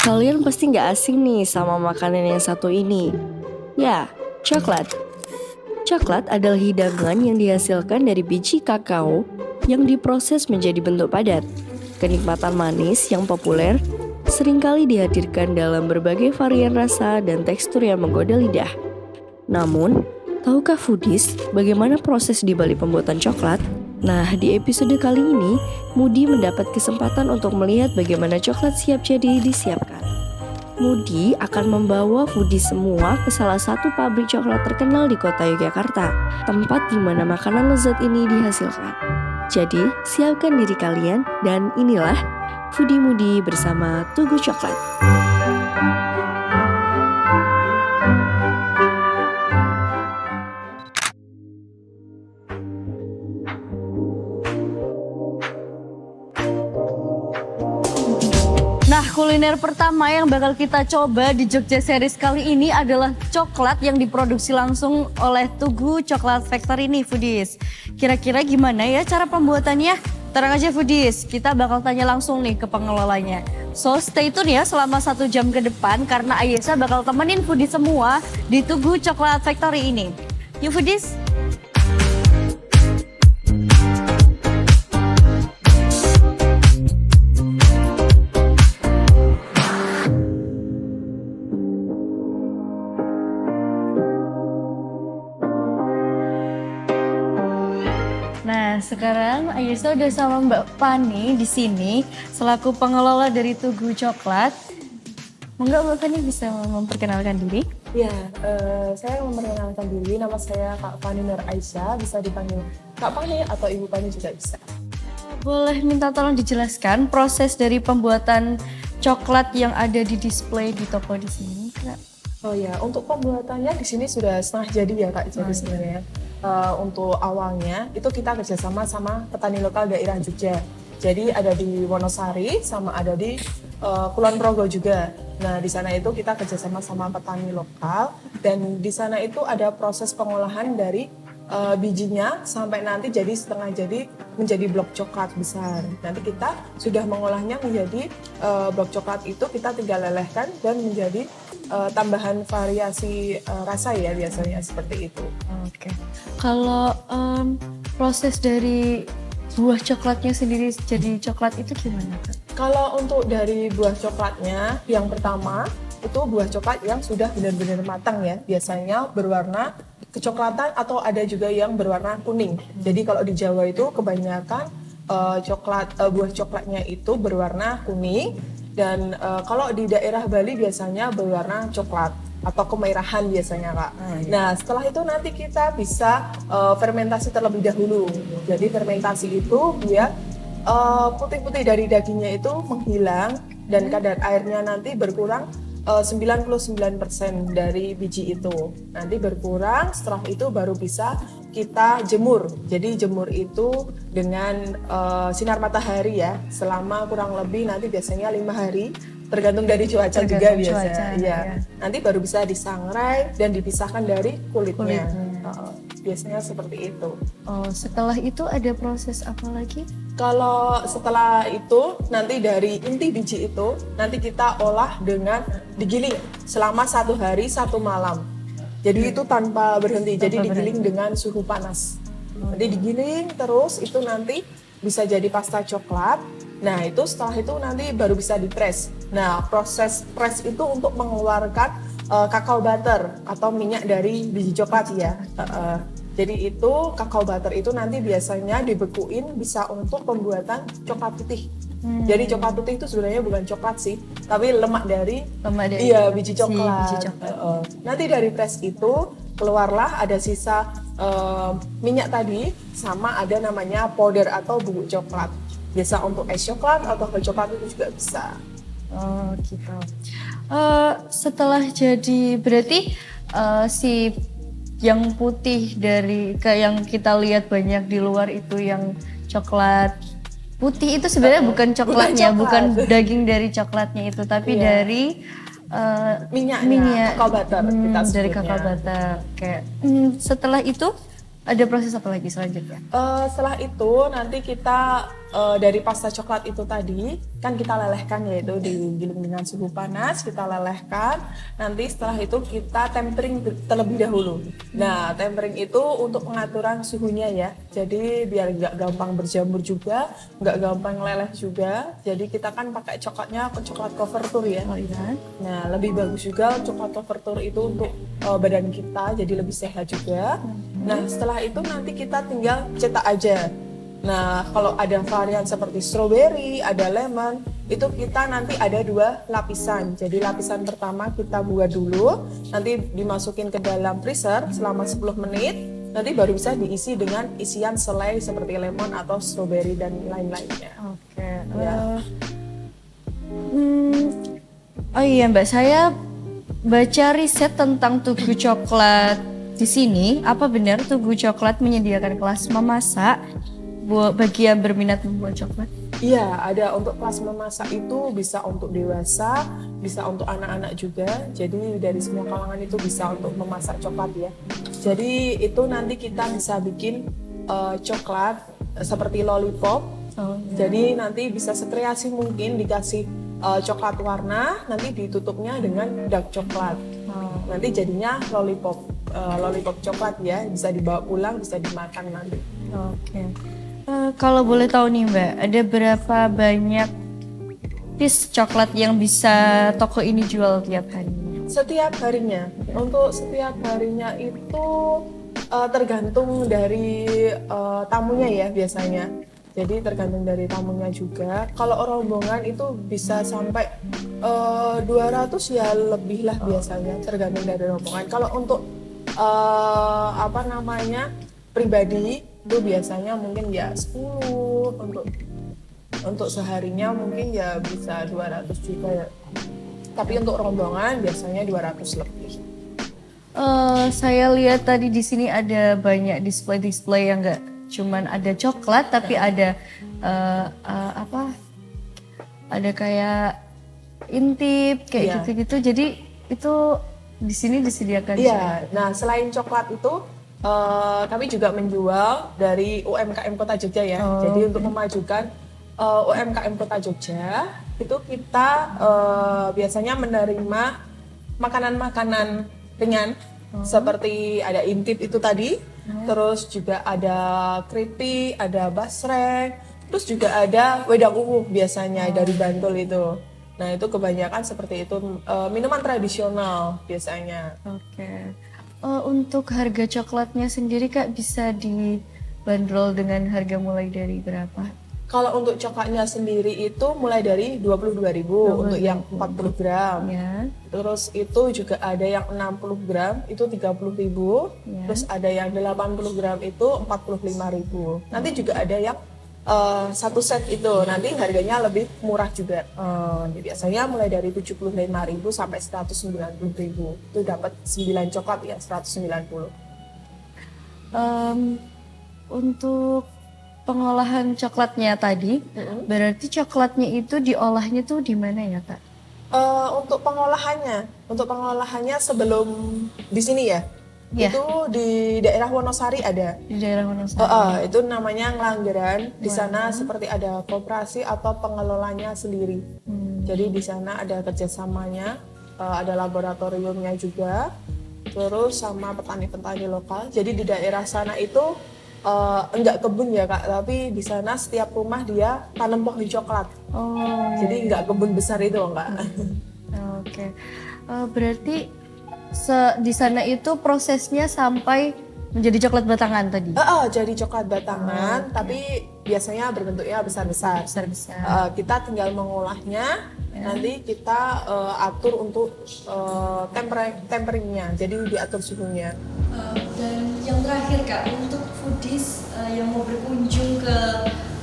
Kalian pasti nggak asing nih sama makanan yang satu ini. Ya, coklat. Coklat adalah hidangan yang dihasilkan dari biji kakao yang diproses menjadi bentuk padat. Kenikmatan manis yang populer seringkali dihadirkan dalam berbagai varian rasa dan tekstur yang menggoda lidah. Namun, tahukah foodies bagaimana proses di balik pembuatan coklat? Nah, di episode kali ini, Moody mendapat kesempatan untuk melihat bagaimana coklat siap jadi disiapkan. Moody akan membawa foodies semua ke salah satu pabrik coklat terkenal di kota Yogyakarta, tempat di mana makanan lezat ini dihasilkan. Jadi, siapkan diri kalian dan inilah Foodie Moody bersama Tugu Coklat. Nah, kuliner pertama yang bakal kita coba di Jogja Series kali ini adalah coklat yang diproduksi langsung oleh Tugu Coklat Factory ini, foodies. Kira-kira gimana ya cara pembuatannya? Tenang aja foodies, kita bakal tanya langsung nih ke pengelolanya. So stay tune ya selama 1 jam ke depan karena Ayesha bakal temenin foodies semua di Tugu Coklat Factory ini. Yuk foodies! Nah, sekarang Ayesha udah sama Mbak Fani di sini selaku pengelola dari Tugu Coklat. Monggo Mbak Fani bisa memperkenalkan diri? Ya, saya memperkenalkan diri. Nama saya Kak Fani Nur Aisyah, bisa dipanggil Kak Fani atau Ibu Fani juga bisa. Boleh minta tolong dijelaskan proses dari pembuatan coklat yang ada di display di toko di sini, Kak? Oh ya, untuk pembuatannya di sini sudah setengah jadi ya Kak. Jadi sebenarnya untuk awalnya itu kita kerjasama sama petani lokal daerah Jogja. Jadi ada di Wonosari sama ada di Kulon Progo juga. Nah di sana itu kita kerjasama sama petani lokal dan di sana itu ada proses pengolahan dari bijinya sampai nanti jadi setengah jadi menjadi blok coklat besar. Nanti kita sudah mengolahnya menjadi blok coklat itu kita tinggal lelehkan dan menjadi tambahan variasi rasa ya biasanya seperti itu. Oke. Kalau proses dari buah coklatnya sendiri jadi coklat itu gimana, Kak? Kalau untuk dari buah coklatnya, yang pertama itu buah coklat yang sudah benar-benar matang ya. Biasanya berwarna kecoklatan atau ada juga yang berwarna kuning. Jadi kalau di Jawa itu kebanyakan buah coklatnya itu berwarna kuning dan kalau di daerah Bali biasanya berwarna coklat atau kemerahan biasanya Kak. Nah setelah itu nanti kita bisa fermentasi terlebih dahulu. Jadi fermentasi itu biar putih-putih dari dagingnya itu menghilang dan kadar airnya nanti berkurang 99% dari biji itu. Nanti berkurang, setelah itu baru bisa kita jemur. Jadi jemur itu dengan sinar matahari ya, selama kurang lebih nanti biasanya 5 hari. Tergantung dari cuaca juga biasanya. Ya. Nanti baru bisa disangrai dan dipisahkan dari kulitnya. Biasanya seperti itu. Oh, setelah itu ada proses apa lagi? Kalau setelah itu nanti dari inti biji itu nanti kita olah dengan digiling selama 1 hari 1 malam. Jadi itu tanpa berhenti. Jadi digiling dengan suhu panas. Nanti digiling terus itu nanti bisa jadi pasta coklat. Nah itu setelah itu nanti baru bisa di-press. Nah proses press itu untuk mengeluarkan kakao butter atau minyak dari biji coklat ya. Jadi itu kakao butter itu nanti biasanya dibekuin bisa untuk pembuatan coklat putih. Jadi coklat putih itu sebenarnya bukan coklat sih, tapi lemak dari biji coklat. Nanti dari press itu keluarlah ada sisa minyak tadi sama ada namanya powder atau bubuk coklat. Biasa untuk es coklat atau hot coklat itu juga bisa. Oh gitu. Setelah jadi berarti si yang putih dari yang kita lihat banyak di luar itu yang coklat putih itu sebenarnya bukan coklatnya, bukan daging dari coklatnya itu, tapi dari minyaknya, kakao butter kita dari kakao butter. Kayak setelah itu Ada proses apa lagi selanjutnya? Setelah itu nanti kita dari pasta coklat itu tadi kan kita lelehkan, yaitu digiling dengan suhu panas, kita lelehkan. Nanti setelah itu kita tempering terlebih dahulu. Nah, tempering itu untuk pengaturan suhunya ya. Jadi biar nggak gampang berjamur juga, nggak gampang leleh juga. Jadi kita kan pakai coklatnya coklat couverture ya. Oh iya. Nah, lebih bagus juga coklat couverture itu untuk badan kita, jadi lebih sehat juga. Nah, setelah itu nanti kita tinggal cetak aja. Nah, kalau ada varian seperti strawberry, ada lemon, itu kita nanti ada 2 lapisan. Jadi lapisan pertama kita buat dulu, nanti dimasukin ke dalam freezer selama 10 menit, nanti baru bisa diisi dengan isian selai seperti lemon atau strawberry dan lain-lainnya. Oke. Ya. Oh iya Mbak, saya baca riset tentang Tugu Coklat di sini. Apa benar Tugu Coklat menyediakan kelas memasak bagi yang berminat membuat coklat? Iya, ada untuk kelas memasak itu bisa untuk dewasa, bisa untuk anak-anak juga. Jadi dari semua kalangan itu bisa untuk memasak coklat ya. Jadi itu nanti kita bisa bikin coklat seperti lollipop. Oh, Jadi nanti bisa sekreasi mungkin, dikasih coklat warna, nanti ditutupnya dengan dark coklat. Nanti jadinya lollipop coklat ya, bisa dibawa pulang, bisa dimakan nanti. Oke. Kalau boleh tahu nih Mbak, ada berapa banyak piece coklat yang bisa toko ini jual tiap hari? Setiap harinya, untuk setiap harinya itu tergantung dari tamunya ya biasanya. Jadi tergantung dari tamunya juga. Kalau rombongan itu bisa sampai 200 ya lebih lah biasanya, tergantung dari rombongan. Kalau untuk pribadi itu biasanya mungkin ya 10, untuk seharinya mungkin ya bisa 200 juga ya. Tapi untuk rombongan biasanya 200 lebih. Saya lihat tadi di sini ada banyak display yang nggak cuman ada coklat, tapi ada ada kayak intip kayak gitu-gitu. Jadi itu di sini disediakan. Iya. Nah, selain coklat itu kami juga menjual dari UMKM Kota Jogja ya. Jadi untuk memajukan UMKM Kota Jogja itu kita biasanya menerima makanan-makanan ringan seperti ada intip itu tadi, terus juga ada keripik, ada basreng, terus juga ada wedang uwuh biasanya dari Bantul itu. Nah itu kebanyakan seperti itu, minuman tradisional biasanya. Oke. Untuk harga coklatnya sendiri Kak bisa dibanderol dengan harga mulai dari berapa? Kalau untuk coklatnya sendiri itu mulai dari 22.000 untuk yang 40 gram. Ya. Terus itu juga ada yang 60 gram itu 30.000. Ya. Terus ada yang 80 gram itu 45.000. Nanti juga ada yang satu set itu nanti harganya lebih murah juga. Biasanya mulai dari 75.000 sampai 190.000. Itu dapat 9 coklat ya 190. Untuk pengolahan coklatnya tadi, berarti coklatnya itu diolahnya tuh di mana ya Kak? Untuk pengolahannya sebelum di sini ya. Ya. Itu di daerah Wonosari ada. Di daerah Wonosari. Itu namanya Ngelanggeran. Di sana seperti ada koperasi atau pengelolanya sendiri. Jadi di sana ada kerjasamanya, ada laboratoriumnya juga, terus sama petani-petani lokal. Jadi di daerah sana itu enggak kebun ya Kak, tapi di sana setiap rumah dia tanam pohon coklat. Jadi enggak kebun besar itu enggak. Oke. Berarti di sana itu prosesnya sampai menjadi coklat batangan tadi? Jadi coklat batangan, tapi biasanya berbentuknya besar-besar. Kita tinggal mengolahnya, nanti kita atur untuk temperingnya, jadi diatur suhunya. Dan yang terakhir Kak, untuk foodies yang mau berkunjung ke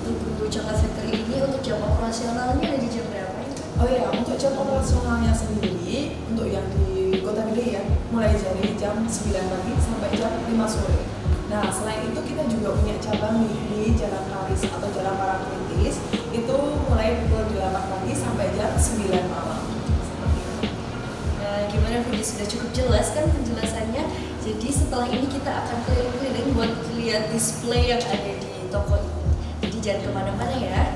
Tugu Coklat Factory ini, untuk jam operasionalnya ada di jam berapa ya? Oh iya, untuk jam operasionalnya sendiri, untuk yang di Kota Gede ya, mulai dari jam 9 pagi sampai jam 5 sore. Nah, selain itu kita juga punya cabang di Jalan Karis atau Jalan Parangtritis, itu mulai pukul 8 pagi sampai jam 9 malam. Nah, gimana Foodies, sudah cukup jelas kan penjelasannya? Jadi setelah ini kita akan keliling-keliling buat lihat display yang ada di toko ini. Jadi jangan kemana-mana ya.